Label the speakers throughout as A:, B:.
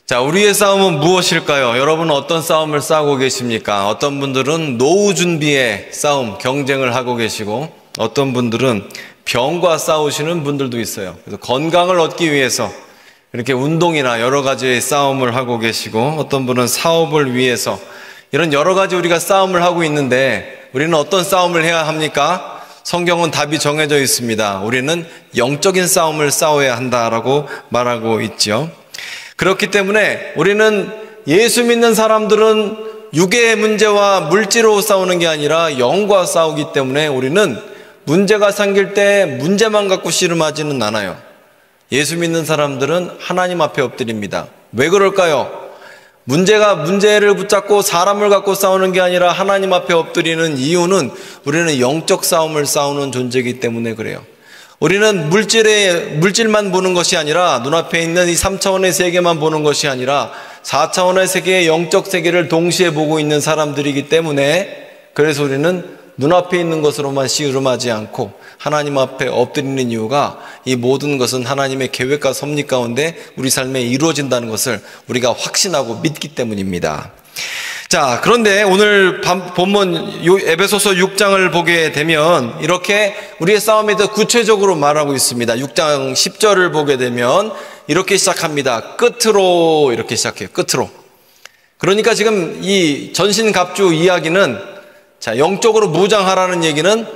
A: 자, 우리의 싸움은 무엇일까요? 여러분은 어떤 싸움을 싸우고 계십니까? 어떤 분들은 노후 준비의 싸움, 경쟁을 하고 계시고, 어떤 분들은 병과 싸우시는 분들도 있어요. 그래서 건강을 얻기 위해서 이렇게 운동이나 여러 가지의 싸움을 하고 계시고, 어떤 분은 사업을 위해서 이런 여러 가지 우리가 싸움을 하고 있는데, 우리는 어떤 싸움을 해야 합니까? 성경은 답이 정해져 있습니다. 우리는 영적인 싸움을 싸워야 한다라고 말하고 있죠. 그렇기 때문에 우리는 예수 믿는 사람들은 육의 문제와 물질로 싸우는 게 아니라 영과 싸우기 때문에 우리는 문제가 생길 때 문제만 갖고 씨름하지는 않아요. 예수 믿는 사람들은 하나님 앞에 엎드립니다. 왜 그럴까요? 문제를 붙잡고 사람을 갖고 싸우는 게 아니라 하나님 앞에 엎드리는 이유는 우리는 영적 싸움을 싸우는 존재이기 때문에 그래요. 우리는 물질만 보는 것이 아니라 눈앞에 있는 이 3차원의 세계만 보는 것이 아니라 4차원의 세계의 영적 세계를 동시에 보고 있는 사람들이기 때문에, 그래서 우리는 눈앞에 있는 것으로만 씨름하지 않고 하나님 앞에 엎드리는 이유가 이 모든 것은 하나님의 계획과 섭리 가운데 우리 삶에 이루어진다는 것을 우리가 확신하고 믿기 때문입니다. 자, 그런데 오늘 본문 에베소서 6장을 보게 되면 이렇게 우리의 싸움에 대해 구체적으로 말하고 있습니다. 6장 10절을 보게 되면 이렇게 시작합니다. 끝으로, 이렇게 시작해요. 끝으로. 그러니까 지금 이 전신갑주 이야기는, 자, 영적으로 무장하라는 얘기는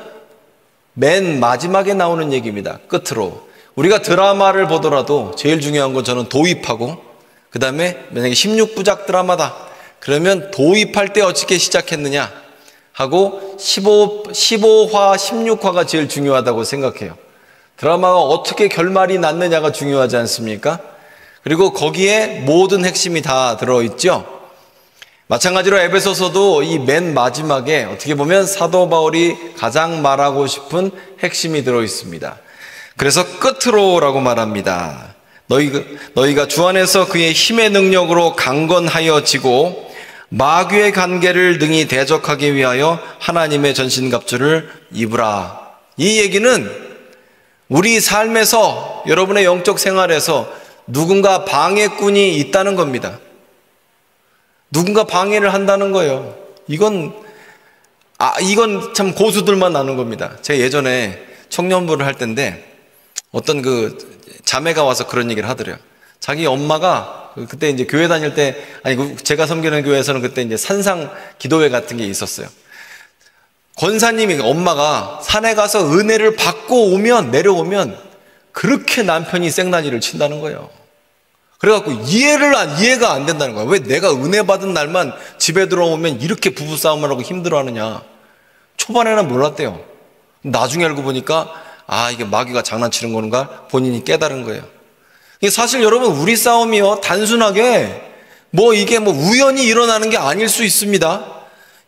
A: 맨 마지막에 나오는 얘기입니다. 끝으로. 우리가 드라마를 보더라도 제일 중요한 건 저는 도입하고, 그 다음에 만약에 16부작 드라마다 그러면 도입할 때 어떻게 시작했느냐 하고 15화, 16화가 제일 중요하다고 생각해요. 드라마가 어떻게 결말이 났느냐가 중요하지 않습니까? 그리고 거기에 모든 핵심이 다 들어있죠. 마찬가지로 에베소서도 이 맨 마지막에 어떻게 보면 사도 바울이 가장 말하고 싶은 핵심이 들어있습니다. 그래서 끝으로라고 말합니다. 너희가 주 안에서 그의 힘의 능력으로 강건하여지고 마귀의 관계를 능히 대적하기 위하여 하나님의 전신갑주를 입으라. 이 얘기는 우리 삶에서, 여러분의 영적 생활에서 누군가 방해꾼이 있다는 겁니다. 누군가 방해를 한다는 거예요. 이건 참 고수들만 아는 겁니다. 제가 예전에 청년부를 할 때인데 어떤 자매가 와서 그런 얘기를 하더래요. 자기 엄마가 그때 이제 교회 다닐 때, 제가 섬기는 교회에서는 그때 이제 산상 기도회 같은 게 있었어요. 권사님이, 엄마가 산에 가서 은혜를 받고 내려오면 그렇게 남편이 생난리를 친다는 거예요. 그래갖고 이해가 안 된다는 거야. 왜 내가 은혜 받은 날만 집에 들어오면 이렇게 부부싸움을 하고 힘들어하느냐. 초반에는 몰랐대요. 나중에 알고 보니까 이게 마귀가 장난치는 건가 본인이 깨달은 거예요. 사실 여러분, 우리 싸움이요, 단순하게 이게 우연히 일어나는 게 아닐 수 있습니다.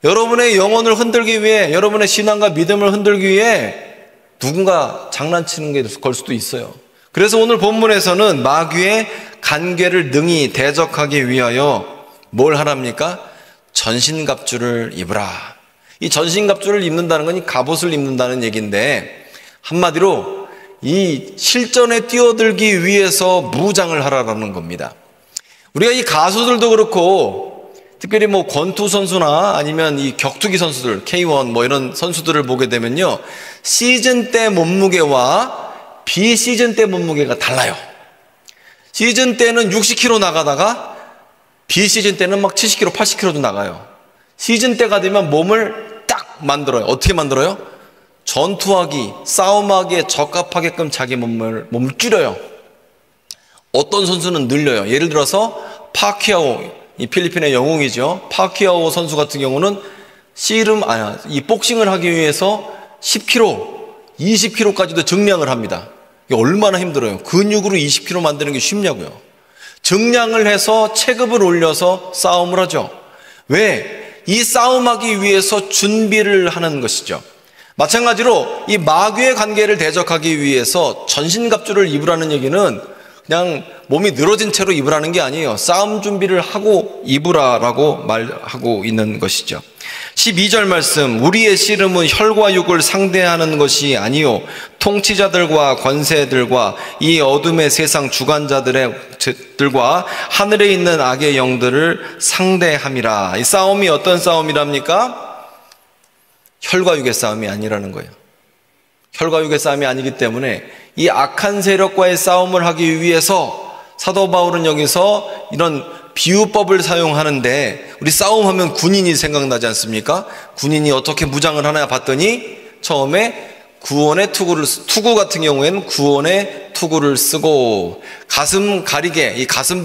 A: 여러분의 영혼을 흔들기 위해, 여러분의 신앙과 믿음을 흔들기 위해 누군가 장난치는 게 걸 수도 있어요. 그래서 오늘 본문에서는 마귀의 관계를 능히 대적하기 위하여 뭘 하랍니까? 전신갑주를 입으라. 이 전신갑주를 입는다는 건 이 갑옷을 입는다는 얘기인데, 한마디로 이 실전에 뛰어들기 위해서 무장을 하라는 겁니다. 우리가 이 가수들도 그렇고, 특별히 권투 선수나 아니면 이 격투기 선수들, K1 이런 선수들을 보게 되면요, 시즌 때 몸무게와 비시즌 때 몸무게가 달라요. 시즌 때는 60kg 나가다가 비시즌 때는 70kg, 80kg도 나가요. 시즌 때가 되면 몸을 딱 만들어요. 어떻게 만들어요? 전투하기, 싸움하기에 적합하게끔 자기 몸을 줄여요. 어떤 선수는 늘려요. 예를 들어서 파키아오, 이 필리핀의 영웅이죠. 파키아오 선수 같은 경우는 이 복싱을 하기 위해서 10kg, 20kg까지도 증량을 합니다. 이게 얼마나 힘들어요. 근육으로 20kg 만드는 게 쉽냐고요. 증량을 해서 체급을 올려서 싸움을 하죠. 왜? 이 싸움하기 위해서 준비를 하는 것이죠. 마찬가지로 이 마귀의 관계를 대적하기 위해서 전신갑주를 입으라는 얘기는 그냥 몸이 늘어진 채로 입으라는 게 아니에요. 싸움 준비를 하고 입으라라고 말하고 있는 것이죠. 12절 말씀, 우리의 씨름은 혈과 육을 상대하는 것이 아니요 통치자들과 권세들과 이 어둠의 세상 주관자들과 하늘에 있는 악의 영들을 상대함이라. 이 싸움이 어떤 싸움이랍니까? 혈과 육의 싸움이 아니라는 거예요. 혈과 육의 싸움이 아니기 때문에 이 악한 세력과의 싸움을 하기 위해서 사도 바울은 여기서 이런 비유법을 사용하는데, 우리 싸움하면 군인이 생각나지 않습니까? 군인이 어떻게 무장을 하나 봤더니 처음에 구원의 투구 같은 경우에는 구원의 투구를 쓰고, 가슴 가리개, 이 가슴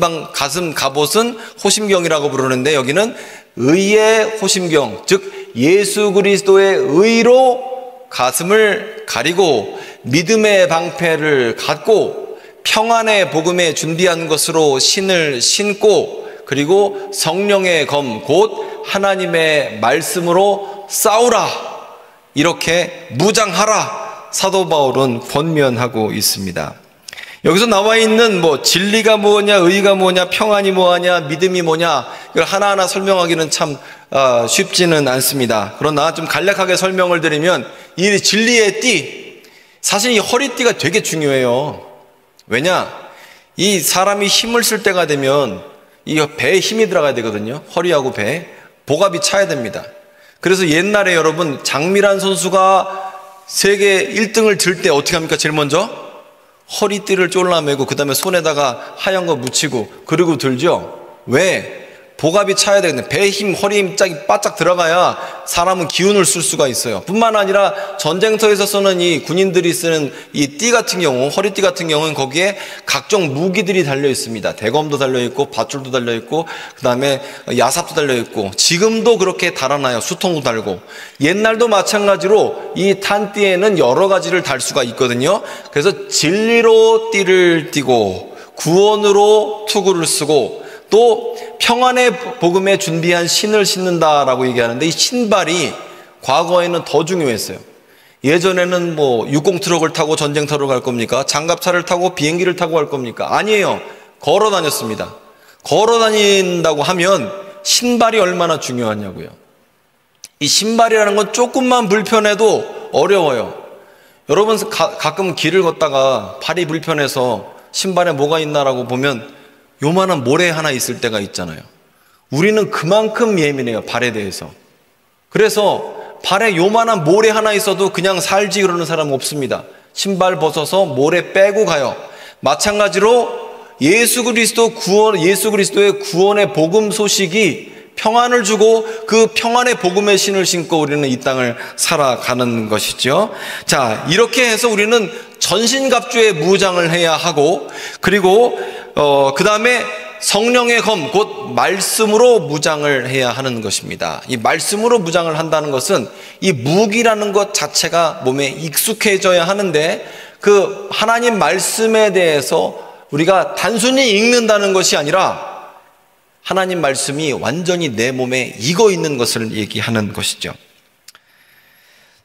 A: 갑옷은 호심경이라고 부르는데, 여기는 의의 호심경, 즉 예수 그리스도의 의로 가슴을 가리고 믿음의 방패를 갖고 평안의 복음에 준비한 것으로 신을 신고, 그리고 성령의 검 곧 하나님의 말씀으로 싸우라, 이렇게 무장하라 사도 바울은 권면하고 있습니다. 여기서 나와 있는 진리가 뭐냐, 의가 뭐냐, 평안이 뭐냐, 믿음이 뭐냐, 이걸 하나하나 설명하기는 참 쉽지는 않습니다. 그러나 좀 간략하게 설명을 드리면, 이 진리의 띠, 사실 이 허리띠가 되게 중요해요. 왜냐? 이 사람이 힘을 쓸 때가 되면 이 배에 힘이 들어가야 되거든요. 허리하고 배, 복압이 차야 됩니다. 그래서 옛날에 여러분, 장미란 선수가 세계 1등을 들 때 어떻게 합니까? 제일 먼저 허리띠를 쫄라매고 그 다음에 손에다가 하얀 거 묻히고 그러고 들죠. 왜? 복압이 차야 되거든요. 배에 힘, 허리에 힘 바짝 들어가야 사람은 기운을 쓸 수가 있어요. 뿐만 아니라 전쟁터에서 쓰는 이 군인들이 쓰는 이 띠 같은 경우, 허리띠 같은 경우는 거기에 각종 무기들이 달려 있습니다. 대검도 달려 있고 밧줄도 달려 있고 그 다음에 야삽도 달려 있고, 지금도 그렇게 달아놔요. 수통도 달고. 옛날도 마찬가지로 이 탄띠에는 여러 가지를 달 수가 있거든요. 그래서 진리로 띠를 띠고 구원으로 투구를 쓰고 또 평안의 복음에 준비한 신을 신는다라고 얘기하는데, 이 신발이 과거에는 더 중요했어요. 예전에는 60 트럭을 타고 전쟁터로 갈 겁니까? 장갑차를 타고 비행기를 타고 갈 겁니까? 아니에요. 걸어 다녔습니다. 걸어 다닌다고 하면 신발이 얼마나 중요하냐고요. 이 신발이라는 건 조금만 불편해도 어려워요. 여러분 가끔 길을 걷다가 발이 불편해서 신발에 뭐가 있나라고 보면 요만한 모래 하나 있을 때가 있잖아요. 우리는 그만큼 예민해요, 발에 대해서. 그래서 발에 요만한 모래 하나 있어도 그냥 살지 그러는 사람 없습니다. 신발 벗어서 모래 빼고 가요. 마찬가지로 예수 그리스도의 구원의 복음 소식이 평안을 주고 그 평안의 복음의 신을 신고 우리는 이 땅을 살아가는 것이죠. 자, 이렇게 해서 우리는 전신갑주의 무장을 해야 하고, 그리고 그 다음에 성령의 검, 곧 말씀으로 무장을 해야 하는 것입니다. 이 말씀으로 무장을 한다는 것은 이 무기라는 것 자체가 몸에 익숙해져야 하는데, 그 하나님 말씀에 대해서 우리가 단순히 읽는다는 것이 아니라 하나님 말씀이 완전히 내 몸에 익어 있는 것을 얘기하는 것이죠.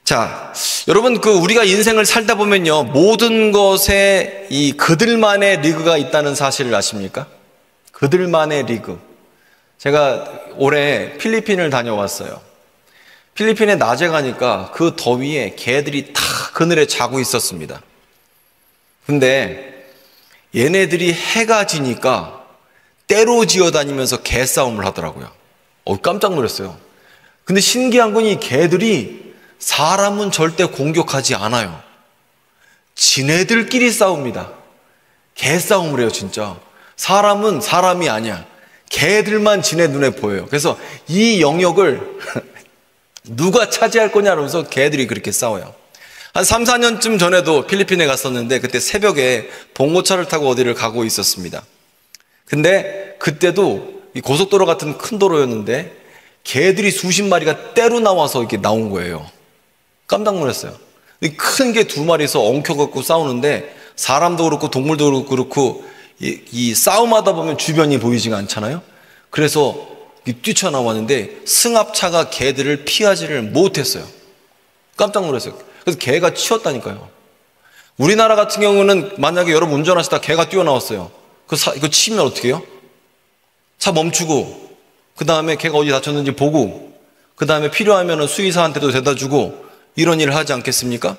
A: 자, 여러분, 우리가 인생을 살다 보면요, 모든 것에 이 그들만의 리그가 있다는 사실을 아십니까? 그들만의 리그. 제가 올해 필리핀을 다녀왔어요. 필리핀에 낮에 가니까 그 더위에 개들이 다 그늘에 자고 있었습니다. 근데 얘네들이 해가 지니까 때로 지어다니면서 개싸움을 하더라고요. 깜짝 놀랐어요. 근데 신기한 건 이 개들이 사람은 절대 공격하지 않아요. 지네들끼리 싸웁니다. 개싸움을 해요, 진짜. 사람은 사람이 아니야. 개들만 지네 눈에 보여요. 그래서 이 영역을 누가 차지할 거냐 하면서 개들이 그렇게 싸워요. 한 3, 4년쯤 전에도 필리핀에 갔었는데, 그때 새벽에 봉고차를 타고 어디를 가고 있었습니다. 근데 그때도 이 고속도로 같은 큰 도로였는데 개들이 수십 마리가 때로 나와서 이렇게 나온 거예요. 깜짝 놀랐어요. 큰 개 2마리에서 엉켜갖고 싸우는데, 사람도 그렇고 동물도 그렇고 이 싸움하다 보면 주변이 보이지가 않잖아요. 그래서 뛰쳐나왔는데 승합차가 개들을 피하지를 못했어요. 깜짝 놀랐어요. 그래서 개가 치웠다니까요. 우리나라 같은 경우는 만약에 여러분 운전하시다 개가 뛰어나왔어요. 그거 치면 어떻게 해요? 차 멈추고 그 다음에 개가 어디 다쳤는지 보고 그 다음에 필요하면 수의사한테도 대다 주고 이런 일을 하지 않겠습니까?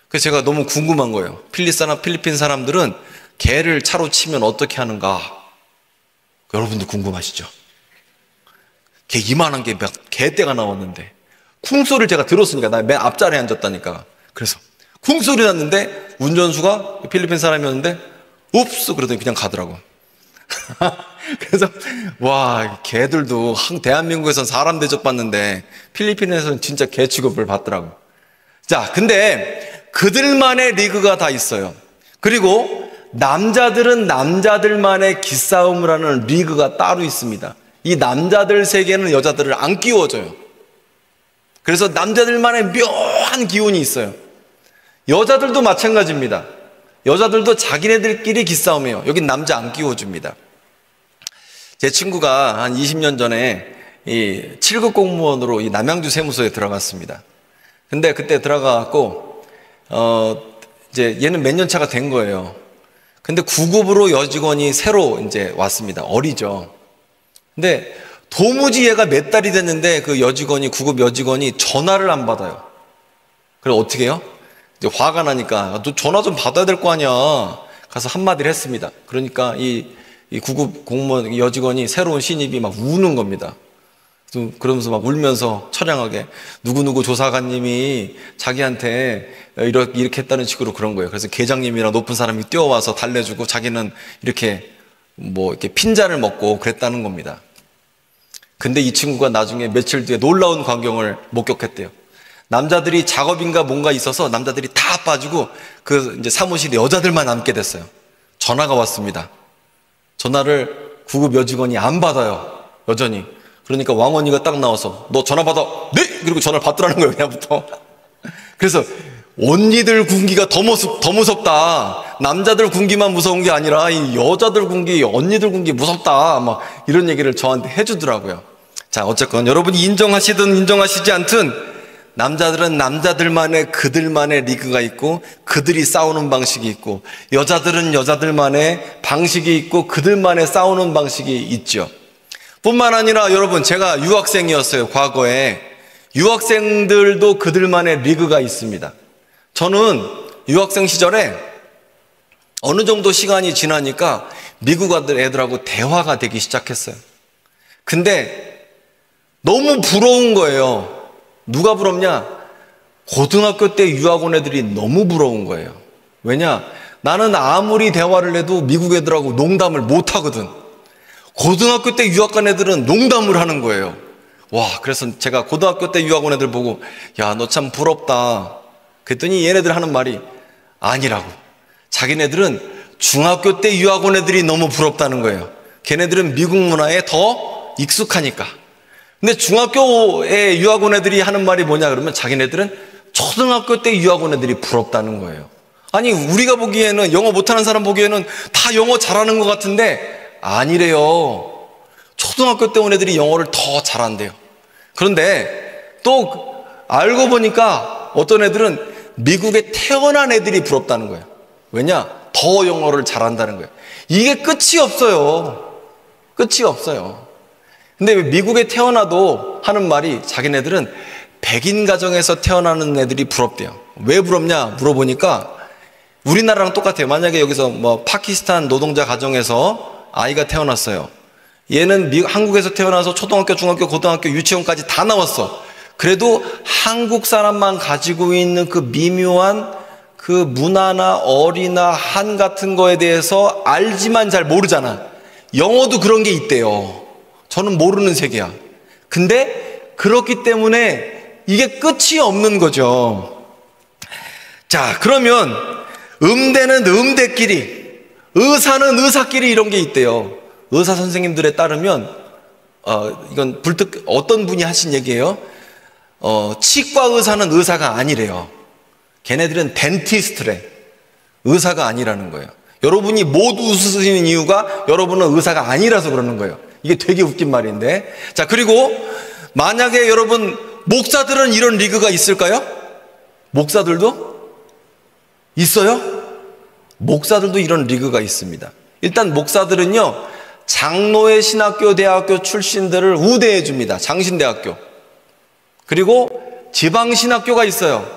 A: 그래서 제가 너무 궁금한 거예요. 필리핀 사람들은 개를 차로 치면 어떻게 하는가? 여러분도 궁금하시죠? 개 이만한 게 몇 개떼가 나왔는데 쿵소리를 제가 들었으니까 나 맨 앞자리에 앉았다니까. 그래서 쿵소리 났는데 운전수가 필리핀 사람이었는데 옵스 그러더니 그냥 가더라고. 그래서 와, 개들도 대한민국에선 사람 대접받는데 필리핀에서는 진짜 개 취급을 받더라고. 자, 근데 그들만의 리그가 다 있어요. 그리고 남자들은 남자들만의 기싸움을 하는 리그가 따로 있습니다. 이 남자들 세계는 여자들을 안 끼워줘요. 그래서 남자들만의 묘한 기운이 있어요. 여자들도 마찬가지입니다. 여자들도 자기네들끼리 기싸움해요. 여긴 남자 안 끼워줍니다. 제 친구가 한 20년 전에 이 7급 공무원으로 이 남양주 세무서에 들어갔습니다. 근데 그때 들어가갖고 이제 얘는 몇 년 차가 된 거예요. 근데 9급으로 여직원이 새로 이제 왔습니다. 어리죠. 근데 도무지 얘가 몇 달이 됐는데 그 여직원이 9급 여직원이 전화를 안 받아요. 그래 어떻게 해요? 이제 화가 나니까 너 전화 좀 받아야 될 거 아니야. 가서 한마디를 했습니다. 그러니까 이 9급 공무원 여직원이 새로운 신입이 막 우는 겁니다. 그러면서 막 울면서 처량하게 누구누구 조사관님이 자기한테 이렇게 했다는 식으로 그런 거예요. 그래서 계장님이랑 높은 사람이 뛰어와서 달래주고 자기는 이렇게 뭐 이렇게 핀잔을 먹고 그랬다는 겁니다. 근데 이 친구가 나중에 며칠 뒤에 놀라운 광경을 목격했대요. 남자들이 작업인가 뭔가 있어서 남자들이 다 빠지고 그 이제 사무실에 여자들만 남게 됐어요. 전화가 왔습니다. 전화를 9급 여직원이 안 받아요. 여전히. 그러니까 왕언니가 딱 나와서 너 전화 받아. 네! 그리고 전화를 받더라는 거예요. 그냥부터. 그래서 언니들 군기가 더 무섭다. 남자들 군기만 무서운 게 아니라 이 여자들 군기, 언니들 군기 무섭다. 막 이런 얘기를 저한테 해주더라고요. 자, 어쨌건 여러분이 인정하시든 인정하시지 않든 남자들은 남자들만의 그들만의 리그가 있고 그들이 싸우는 방식이 있고 여자들은 여자들만의 방식이 있고 그들만의 싸우는 방식이 있죠. 뿐만 아니라 여러분 제가 유학생이었어요. 과거에. 유학생들도 그들만의 리그가 있습니다. 저는 유학생 시절에 어느 정도 시간이 지나니까 미국 애들하고 대화가 되기 시작했어요. 근데 너무 부러운 거예요. 누가 부럽냐? 고등학교 때 유학원 애들이 너무 부러운 거예요. 왜냐? 나는 아무리 대화를 해도 미국 애들하고 농담을 못 하거든. 고등학교 때 유학간 애들은 농담을 하는 거예요. 와, 그래서 제가 고등학교 때 유학원 애들 보고 야, 너 참 부럽다. 그랬더니 얘네들 하는 말이 아니라고. 자기네들은 중학교 때 유학원 애들이 너무 부럽다는 거예요. 걔네들은 미국 문화에 더 익숙하니까. 근데 중학교에 유학원 애들이 하는 말이 뭐냐 그러면 자기네들은 초등학교 때 유학원 애들이 부럽다는 거예요. 아니 우리가 보기에는 영어 못하는 사람 보기에는 다 영어 잘하는 것 같은데 아니래요. 초등학교 때 온 애들이 영어를 더 잘한대요. 그런데 또 알고 보니까 어떤 애들은 미국에 태어난 애들이 부럽다는 거예요. 왜냐? 더 영어를 잘한다는 거예요. 이게 끝이 없어요. 끝이 없어요. 근데 미국에 태어나도 하는 말이 자기네들은 백인 가정에서 태어나는 애들이 부럽대요. 왜 부럽냐 물어보니까 우리나라랑 똑같아요. 만약에 여기서 뭐 파키스탄 노동자 가정에서 아이가 태어났어요. 얘는 한국에서 태어나서 초등학교, 중학교, 고등학교, 유치원까지 다 나왔어. 그래도 한국 사람만 가지고 있는 그 미묘한 그 문화나 어리나 한 같은 거에 대해서 알지만 잘 모르잖아. 영어도 그런 게 있대요. 저는 모르는 세계야. 근데 그렇기 때문에 이게 끝이 없는 거죠. 자, 그러면 음대는 음대끼리, 의사는 의사끼리 이런 게 있대요. 의사 선생님들에 따르면 이건 불특 어떤 분이 하신 얘기예요. 치과 의사는 의사가 아니래요. 걔네들은 덴티스트래. 의사가 아니라는 거예요. 여러분이 못 웃으시는 이유가 여러분은 의사가 아니라서 그러는 거예요. 이게 되게 웃긴 말인데. 자, 그리고 만약에 여러분 목사들은 이런 리그가 있을까요? 목사들도 있어요? 목사들도 이런 리그가 있습니다. 일단 목사들은요, 장로의 신학교 대학교 출신들을 우대해 줍니다. 장신대학교. 그리고 지방신학교가 있어요.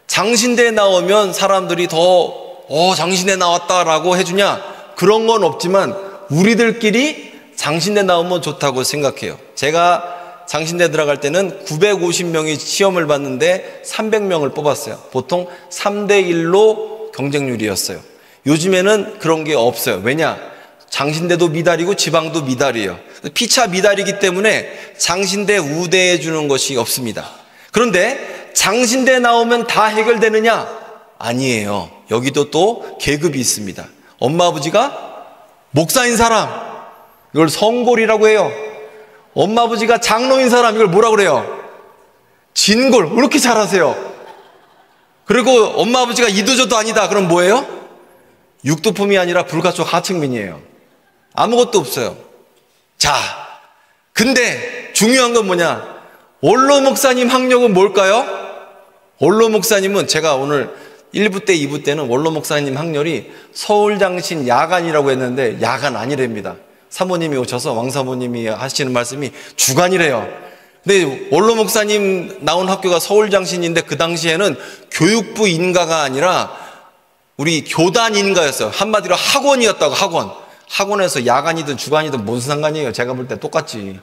A: 장신대에 나오면 사람들이 더 장신대 나왔다라고 해주냐? 그런 건 없지만 우리들끼리 장신대 나오면 좋다고 생각해요. 제가 장신대 들어갈 때는 950명이 시험을 봤는데 300명을 뽑았어요. 보통 3대1로 경쟁률이었어요. 요즘에는 그런 게 없어요. 왜냐? 장신대도 미달이고 지방도 미달이에요. 피차 미달이기 때문에 장신대 우대해 주는 것이 없습니다. 그런데 장신대 나오면 다 해결되느냐? 아니에요. 여기도 또 계급이 있습니다. 엄마 아버지가 목사인 사람, 이걸 성골이라고 해요. 엄마 아버지가 장로인 사람, 이걸 뭐라고 그래요? 진골. 왜 이렇게 잘하세요? 그리고 엄마 아버지가 이도저도 아니다. 그럼 뭐예요? 육두품이 아니라 불가촉 하층민이에요. 아무것도 없어요. 자, 근데 중요한 건 뭐냐? 원로 목사님 학력은 뭘까요? 원로 목사님은 제가 오늘 1부 때 2부 때는 원로 목사님 학렬이 서울장신 야간이라고 했는데 야간 아니랍니다. 사모님이 오셔서 왕사모님이 하시는 말씀이 주간이래요. 근데 원로 목사님 나온 학교가 서울장신인데 그 당시에는 교육부 인가가 아니라 우리 교단 인가였어요. 한마디로 학원이었다고. 학원에서 야간이든 주간이든 뭔 상관이에요. 제가 볼 때 똑같지.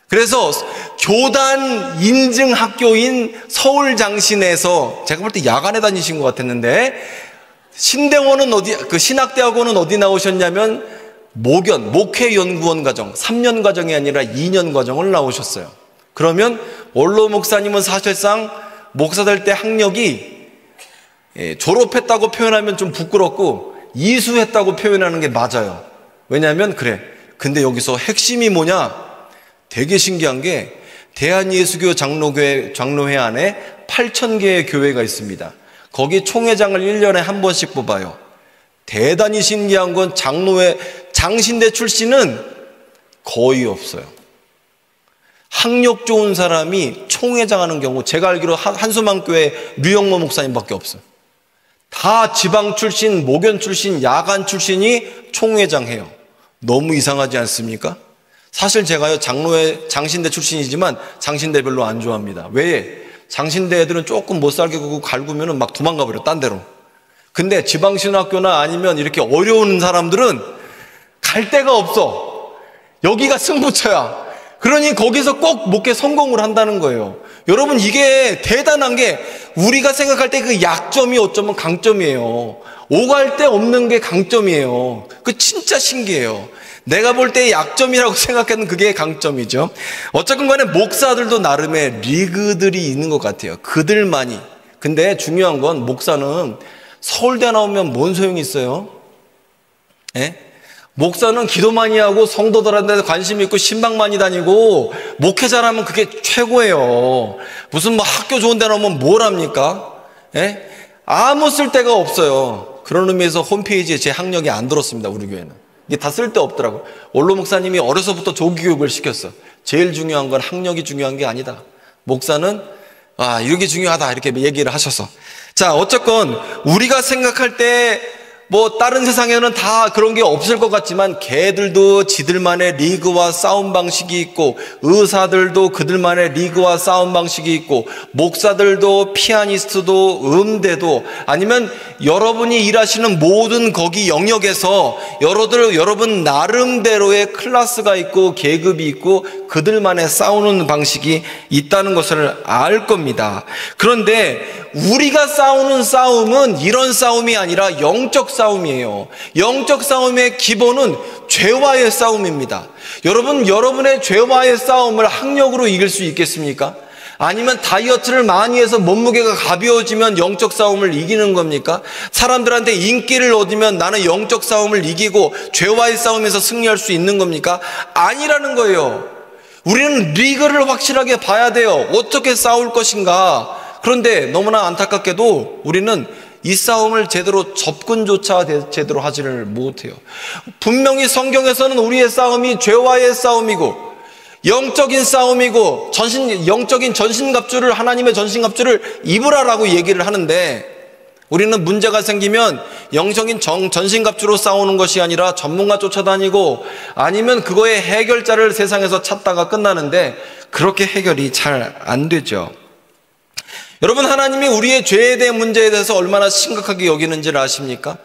A: 그래서 교단 인증 학교인 서울장신에서 제가 볼 때 야간에 다니신 것 같았는데 신대원은 그 신학대학원은 어디 나오셨냐면 목회연구원 과정, 3년 과정이 아니라 2년 과정을 나오셨어요. 그러면 원로 목사님은 사실상 목사 될 때 학력이 졸업했다고 표현하면 좀 부끄럽고 이수했다고 표현하는 게 맞아요. 왜냐하면 근데 여기서 핵심이 뭐냐? 되게 신기한 게 대한예수교 장로회 안에 8,000개의 교회가 있습니다. 거기 총회장을 1년에 한 번씩 뽑아요. 대단히 신기한 건 장신대 출신은 거의 없어요. 학력 좋은 사람이 총회장 하는 경우 제가 알기로 한수망교회 류영모 목사님밖에 없어요. 다 지방 출신, 목연 출신, 야간 출신이 총회장 해요. 너무 이상하지 않습니까? 사실 제가요 장신대 출신이지만 장신대 별로 안 좋아합니다. 왜? 장신대 애들은 조금 못 살게 구고 갈구면은 막 도망가 버려, 딴 데로. 근데 지방신학교나 아니면 이렇게 어려운 사람들은 갈 데가 없어. 여기가 승부처야. 그러니 거기서 꼭 목회 성공을 한다는 거예요. 여러분, 이게 대단한 게 우리가 생각할 때 그 약점이 어쩌면 강점이에요. 오갈 데 없는 게 강점이에요. 그 진짜 신기해요. 내가 볼 때 약점이라고 생각하는 그게 강점이죠. 어쨌든 간에 목사들도 나름의 리그들이 있는 것 같아요. 그들만이. 근데 중요한 건 목사는 서울대 나오면 뭔 소용이 있어요? 예? 목사는 기도 많이 하고 성도들한테 관심 있고 신방 많이 다니고 목회 잘하면 그게 최고예요. 무슨 뭐 학교 좋은 데 나오면 뭘 합니까? 예? 아무 쓸데가 없어요. 그런 의미에서 홈페이지에 제 학력이 안 들었습니다. 우리 교회는. 이게 다 쓸데없더라고. 원로 목사님이 어려서부터 조기교육을 시켰어. 제일 중요한 건 학력이 중요한 게 아니다. 목사는 이게 중요하다 이렇게 얘기를 하셔서. 자, 어쨌건 우리가 생각할 때 뭐 다른 세상에는 다 그런 게 없을 것 같지만 걔들도 지들만의 리그와 싸움 방식이 있고 의사들도 그들만의 리그와 싸움 방식이 있고 목사들도 피아니스트도 음대도 아니면 여러분이 일하시는 모든 거기 영역에서 여러분 나름대로의 클래스가 있고 계급이 있고 그들만의 싸우는 방식이 있다는 것을 알 겁니다. 그런데 우리가 싸우는 싸움은 이런 싸움이 아니라 영적 싸움이에요. 영적 싸움의 기본은 죄와의 싸움입니다. 여러분의 죄와의 싸움을 학력으로 이길 수 있겠습니까? 아니면 다이어트를 많이 해서 몸무게가 가벼워지면 영적 싸움을 이기는 겁니까? 사람들한테 인기를 얻으면 나는 영적 싸움을 이기고 죄와의 싸움에서 승리할 수 있는 겁니까? 아니라는 거예요. 우리는 리그를 확실하게 봐야 돼요. 어떻게 싸울 것인가? 그런데 너무나 안타깝게도 우리는 이 싸움을 제대로 접근조차 제대로 하지를 못해요. 분명히 성경에서는 우리의 싸움이 죄와의 싸움이고 영적인 싸움이고 영적인 전신갑주를 하나님의 전신갑주를 입으라라고 얘기를 하는데 우리는 문제가 생기면 영적인 전신갑주로 싸우는 것이 아니라 전문가 쫓아다니고 아니면 그거의 해결자를 세상에서 찾다가 끝나는데 그렇게 해결이 잘 안 되죠. 여러분, 하나님이 우리의 죄에 대한 문제에 대해서 얼마나 심각하게 여기는지를 아십니까?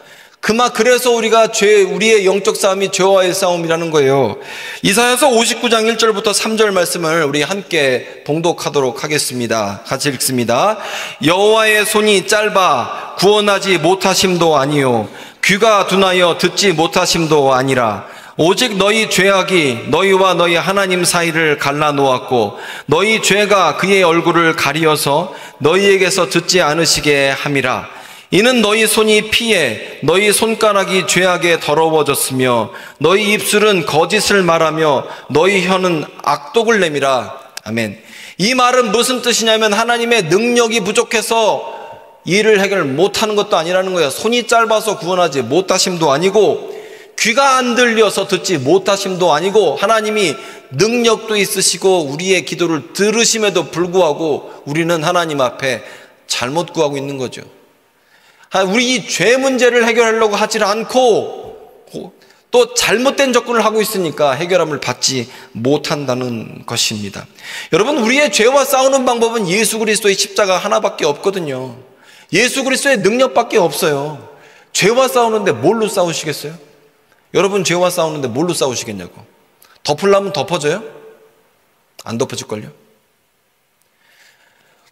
A: 그래서 우리의 영적 싸움이 죄와의 싸움이라는 거예요. 이사야서 59장 1절부터 3절 말씀을 우리 함께 봉독하도록 하겠습니다. 같이 읽습니다. 여호와의 손이 짧아 구원하지 못하심도 아니요 귀가 둔하여 듣지 못하심도 아니라 오직 너희 죄악이 너희와 너희 하나님 사이를 갈라놓았고 너희 죄가 그의 얼굴을 가리어서 너희에게서 듣지 않으시게 함이라. 이는 너희 손이 피해 너희 손가락이 죄악에 더러워졌으며 너희 입술은 거짓을 말하며 너희 혀는 악독을 내밀어. 아멘. 이 말은 무슨 뜻이냐면 하나님의 능력이 부족해서 일을 해결 못하는 것도 아니라는 거예요. 손이 짧아서 구원하지 못하심도 아니고 귀가 안 들려서 듣지 못하심도 아니고 하나님이 능력도 있으시고 우리의 기도를 들으심에도 불구하고 우리는 하나님 앞에 잘못 구하고 있는 거죠. 우리 이 죄 문제를 해결하려고 하지 않고 또 잘못된 접근을 하고 있으니까 해결함을 받지 못한다는 것입니다. 여러분, 우리의 죄와 싸우는 방법은 예수 그리스도의 십자가 하나밖에 없거든요. 예수 그리스도의 능력밖에 없어요. 죄와 싸우는데 뭘로 싸우시겠어요? 여러분, 죄와 싸우는데 뭘로 싸우시겠냐고. 덮으려면 덮어져요? 안 덮어질걸요?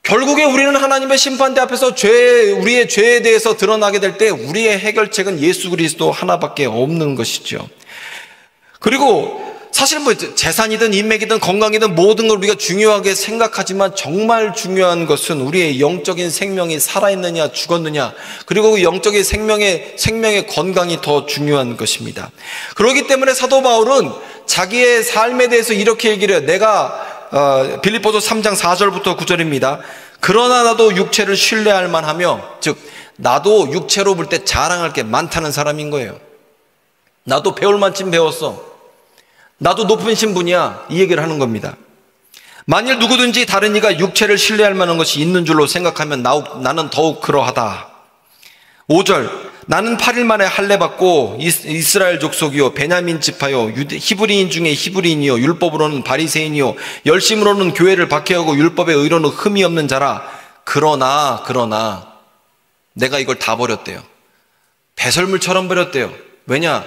A: 결국에 우리는 하나님의 심판대 앞에서 우리의 죄에 대해서 드러나게 될 때 우리의 해결책은 예수 그리스도 하나밖에 없는 것이죠. 그리고 사실 재산이든 인맥이든 건강이든 모든 걸 우리가 중요하게 생각하지만 정말 중요한 것은 우리의 영적인 생명이 살아있느냐 죽었느냐, 그리고 그 영적인 생명의 건강이 더 중요한 것입니다. 그렇기 때문에 사도 바울은 자기의 삶에 대해서 이렇게 얘기를 해요. 내가 빌립보서 3장 4절부터 9절입니다. 그러나 나도 육체를 신뢰할 만하며, 즉 나도 육체로 볼 때 자랑할 게 많다는 사람인 거예요. 나도 배울 만큼 배웠어. 나도 높은 신분이야. 이 얘기를 하는 겁니다. 만일 누구든지 다른 이가 육체를 신뢰할 만한 것이 있는 줄로 생각하면 나는 더욱 그러하다. 5절, 나는 8일 만에 할례 받고 이스라엘 족속이요 베냐민 지파요 히브리인 중에 히브리인이요 율법으로는 바리새인이요 열심으로는 교회를 박해하고 율법의 의로는 흠이 없는 자라. 그러나 내가 이걸 다 버렸대요. 배설물처럼 버렸대요. 왜냐?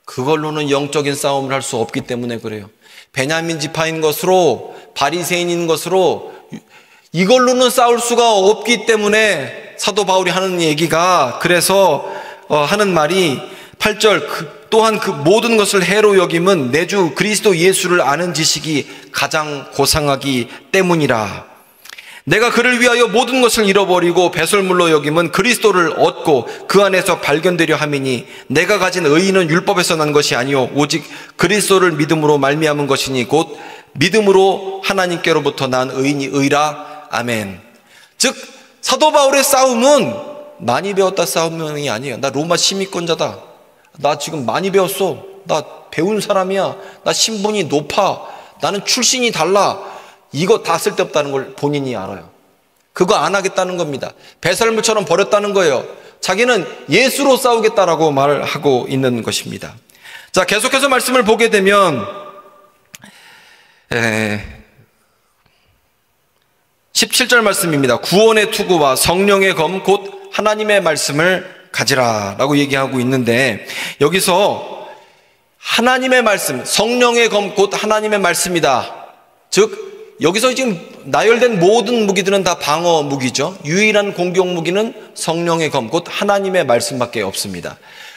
A: 그걸로는 영적인 싸움을 할 수 없기 때문에 그래요. 베냐민 지파인 것으로, 바리새인인 것으로 이걸로는 싸울 수가 없기 때문에 사도 바울이 하는 얘기가, 그래서 하는 말이 8절, 또한 그 모든 것을 해로 여김은 내 주 그리스도 예수를 아는 지식이 가장 고상하기 때문이라. 내가 그를 위하여 모든 것을 잃어버리고 배설물로 여김은 그리스도를 얻고 그 안에서 발견되려 함이니 내가 가진 의의는 율법에서 난 것이 아니요 오직 그리스도를 믿음으로 말미암은 것이니 곧 믿음으로 하나님께로부터 난 의인이 의라. 아멘. 즉 사도 바울의 싸움은 많이 배웠다 싸움이 아니에요. 나 로마 시민권자다. 나 지금 많이 배웠어. 나 배운 사람이야. 나 신분이 높아. 나는 출신이 달라. 이거 다 쓸데없다는 걸 본인이 알아요. 그거 안 하겠다는 겁니다. 배설물처럼 버렸다는 거예요. 자기는 예수로 싸우겠다라고 말을 하고 있는 것입니다. 자, 계속해서 말씀을 보게 되면 17절 말씀입니다. 구원의 투구와 성령의 검 곧 하나님의 말씀을 가지라 라고 얘기하고 있는데, 여기서 하나님의 말씀, 성령의 검 곧 하나님의 말씀이다. 즉 여기서 지금 나열된 모든 무기들은 다 방어 무기죠. 유일한 공격 무기는 성령의 검 곧 하나님의 말씀밖에 없습니다.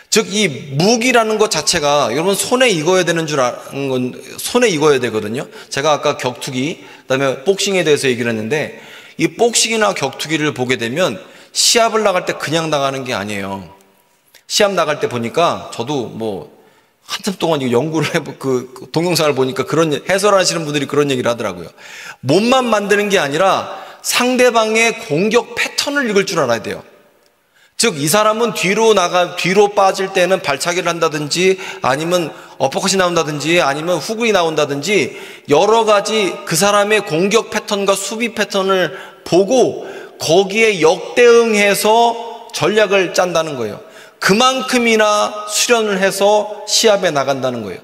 A: 즉 이 무기라는 것 자체가 여러분 손에 익어야 되는 줄 아는 건 손에 익어야 되거든요. 제가 아까 격투기, 그다음에 복싱에 대해서 얘기를 했는데, 이 복싱이나 격투기를 보게 되면 시합을 나갈 때 그냥 나가는 게 아니에요. 시합 나갈 때 보니까 저도 한참 동안 이거 연구를 그 동영상을 보니까 그런 해설하시는 분들이 그런 얘기를 하더라고요. 몸만 만드는 게 아니라 상대방의 공격 패턴을 읽을 줄 알아야 돼요. 즉 이 사람은 뒤로 빠질 때는 발차기를 한다든지 아니면 어퍼컷이 나온다든지 아니면 후근이 나온다든지 여러 가지 그 사람의 공격 패턴과 수비 패턴을 보고 거기에 역대응해서 전략을 짠다는 거예요. 그만큼이나 수련을 해서 시합에 나간다는 거예요.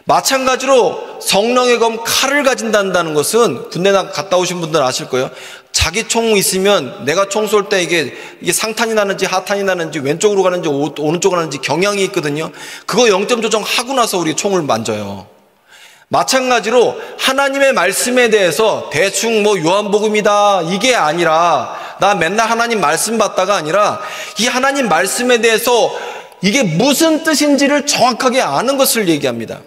A: 마찬가지로 성령의 검 칼을 가진다는 것은 군대 갔다 오신 분들 아실 거예요. 자기 총 있으면 내가 총 쏠 때 이게 상탄이 나는지 하탄이 나는지 왼쪽으로 가는지 오른쪽으로 가는지 경향이 있거든요. 그거 0점 조정하고 나서 우리 총을 만져요. 마찬가지로 하나님의 말씀에 대해서 대충 요한복음이다 이게 아니라, 나 맨날 하나님 말씀 받다가 아니라 이 하나님 말씀에 대해서 이게 무슨 뜻인지를 정확하게 아는 것을 얘기합니다.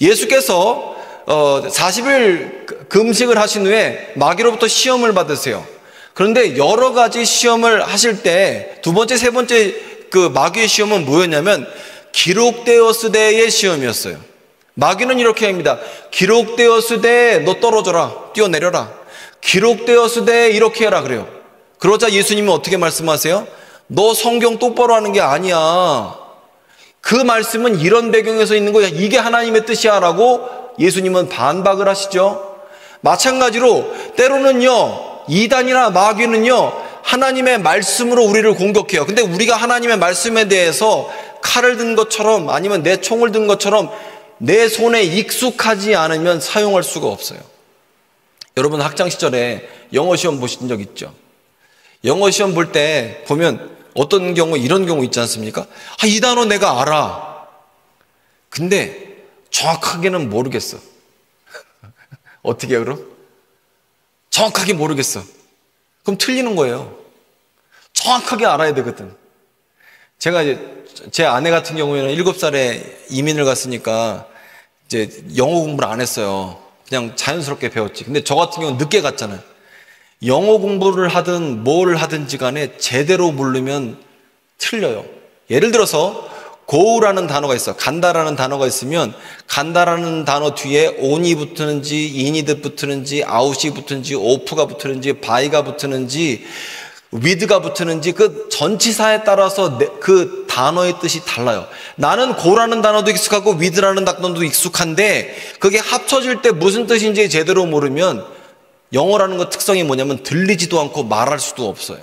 A: 예수께서 40일 금식을 하신 후에 마귀로부터 시험을 받으세요. 그런데 여러 가지 시험을 하실 때 두 번째, 세 번째 그 마귀의 시험은 뭐였냐면 기록되었으되의 시험이었어요. 마귀는 이렇게 합니다. 기록되었으되 너 떨어져라, 뛰어내려라. 기록되었으되 이렇게 해라 그래요. 그러자 예수님은 어떻게 말씀하세요? 너 성경 똑바로 하는 게 아니야. 그 말씀은 이런 배경에서 있는 거야. 이게 하나님의 뜻이야 라고 예수님은 반박을 하시죠. 마찬가지로 때로는요, 이단이나 마귀는요, 하나님의 말씀으로 우리를 공격해요. 근데 우리가 하나님의 말씀에 대해서 칼을 든 것처럼 아니면 내 총을 든 것처럼 내 손에 익숙하지 않으면 사용할 수가 없어요. 여러분 학창시절에 영어시험 보신 적 있죠? 영어시험 볼 때 보면 어떤 경우, 이런 경우 있지 않습니까? 이 단어 내가 알아. 근데 정확하게는 모르겠어. 어떻게 해요, 그럼? 정확하게 모르겠어. 그럼 틀리는 거예요. 정확하게 알아야 되거든. 제가 이제 제 아내 같은 경우에는 7살에 이민을 갔으니까 이제 영어 공부를 안 했어요. 그냥 자연스럽게 배웠지. 근데 저 같은 경우는 늦게 갔잖아요. 영어 공부를 하든 뭘 하든지 간에 제대로 모르면 틀려요. 예를 들어서 go라는 단어가 있어. 간다라는 단어가 있으면 간다라는 단어 뒤에 on이 붙는지 in이 붙는지 out이 붙는지 off가 붙는지 by가 붙는지 with가 붙는지 그 전치사에 따라서 그 단어의 뜻이 달라요. 나는 go라는 단어도 익숙하고 with라는 단어도 익숙한데 그게 합쳐질 때 무슨 뜻인지 제대로 모르면 영어라는 것 특성이 뭐냐면 들리지도 않고 말할 수도 없어요.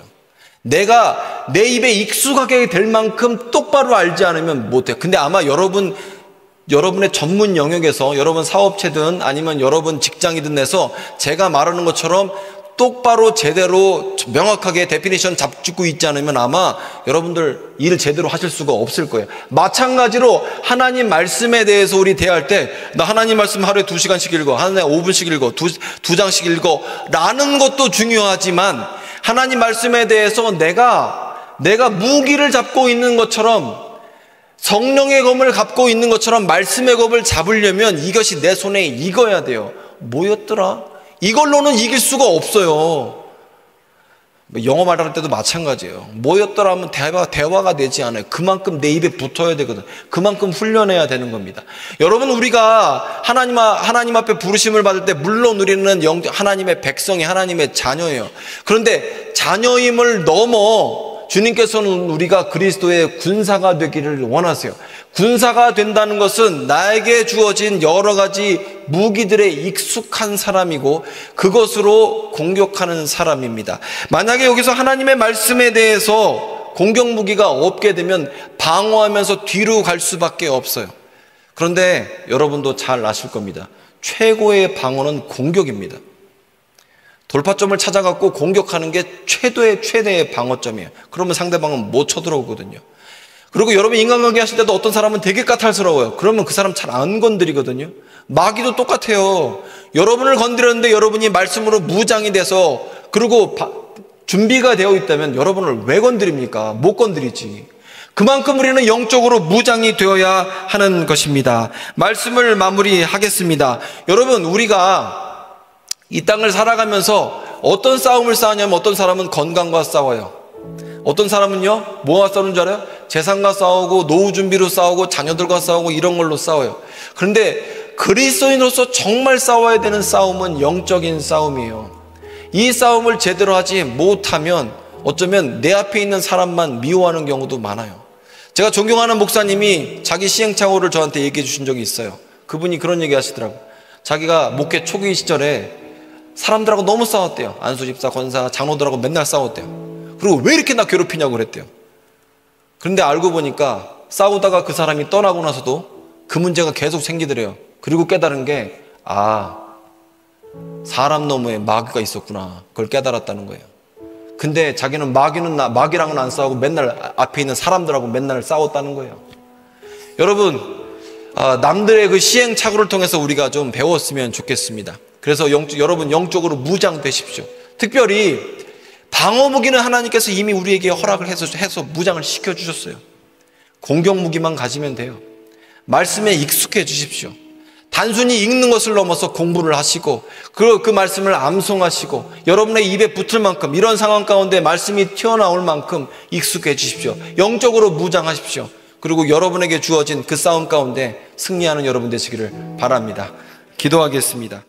A: 내가 내 입에 익숙하게 될 만큼 똑바로 알지 않으면 못해요. 근데 아마 여러분의 전문 영역에서 여러분 사업체든 아니면 여러분 직장이든 해서 제가 말하는 것처럼 똑바로 제대로 명확하게 데피니션 잡고 있지 않으면 아마 여러분들 일을 제대로 하실 수가 없을 거예요. 마찬가지로 하나님 말씀에 대해서 우리 대할 때 나 하나님 말씀 하루에 2시간씩 읽어, 하루에 5분씩 읽어, 두 장씩 읽어 라는 것도 중요하지만 하나님 말씀에 대해서 내가 무기를 잡고 있는 것처럼 성령의 검을 갖고 있는 것처럼 말씀의 검을 잡으려면 이것이 내 손에 익어야 돼요. 뭐였더라? 이걸로는 이길 수가 없어요. 영어 말할 때도 마찬가지예요. 뭐였더라 하면 대화가 되지 않아요. 그만큼 내 입에 붙어야 되거든. 그만큼 훈련해야 되는 겁니다. 여러분, 우리가 하나님 앞에 부르심을 받을 때 물론 우리는 하나님의 백성이 하나님의 자녀예요. 그런데 자녀임을 넘어 주님께서는 우리가 그리스도의 군사가 되기를 원하세요. 군사가 된다는 것은 나에게 주어진 여러 가지 무기들에 익숙한 사람이고 그것으로 공격하는 사람입니다. 만약에 여기서 하나님의 말씀에 대해서 공격 무기가 없게 되면 방어하면서 뒤로 갈 수밖에 없어요. 그런데 여러분도 잘 아실 겁니다. 최고의 방어는 공격입니다. 돌파점을 찾아갖고 공격하는 게 최대의 방어점이에요. 그러면 상대방은 못 쳐들어오거든요. 그리고 여러분 인간관계 하실 때도 어떤 사람은 되게 까탈스러워요. 그러면 그 사람 잘 안 건드리거든요. 마귀도 똑같아요. 여러분을 건드렸는데 여러분이 말씀으로 무장이 돼서 그리고 준비가 되어 있다면 여러분을 왜 건드립니까? 못 건드리지. 그만큼 우리는 영적으로 무장이 되어야 하는 것입니다. 말씀을 마무리하겠습니다. 여러분, 우리가 이 땅을 살아가면서 어떤 싸움을 싸우냐면 어떤 사람은 건강과 싸워요. 어떤 사람은요, 뭐와 싸우는 줄 알아요? 재산과 싸우고 노후 준비로 싸우고 자녀들과 싸우고 이런 걸로 싸워요. 그런데 그리스도인으로서 정말 싸워야 되는 싸움은 영적인 싸움이에요. 이 싸움을 제대로 하지 못하면 어쩌면 내 앞에 있는 사람만 미워하는 경우도 많아요. 제가 존경하는 목사님이 자기 시행착오를 저한테 얘기해 주신 적이 있어요. 그분이 그런 얘기 하시더라고요. 자기가 목회 초기 시절에 사람들하고 너무 싸웠대요. 안수집사, 권사, 장로들하고 맨날 싸웠대요. 그리고 왜 이렇게 나 괴롭히냐고 그랬대요. 그런데 알고 보니까 싸우다가 그 사람이 떠나고 나서도 그 문제가 계속 생기더래요. 그리고 깨달은 게, 사람 너머에 마귀가 있었구나. 그걸 깨달았다는 거예요. 근데 자기는 마귀랑은 안 싸우고 맨날 앞에 있는 사람들하고 맨날 싸웠다는 거예요. 여러분, 남들의 그 시행착오를 통해서 우리가 좀 배웠으면 좋겠습니다. 그래서 여러분 영적으로 무장되십시오. 특별히 방어무기는 하나님께서 이미 우리에게 허락을 해서 무장을 시켜주셨어요. 공격무기만 가지면 돼요. 말씀에 익숙해 주십시오. 단순히 읽는 것을 넘어서 공부를 하시고 그 말씀을 암송하시고 여러분의 입에 붙을 만큼, 이런 상황 가운데 말씀이 튀어나올 만큼 익숙해 주십시오. 영적으로 무장하십시오. 그리고 여러분에게 주어진 그 싸움 가운데 승리하는 여러분 되시기를 바랍니다. 기도하겠습니다.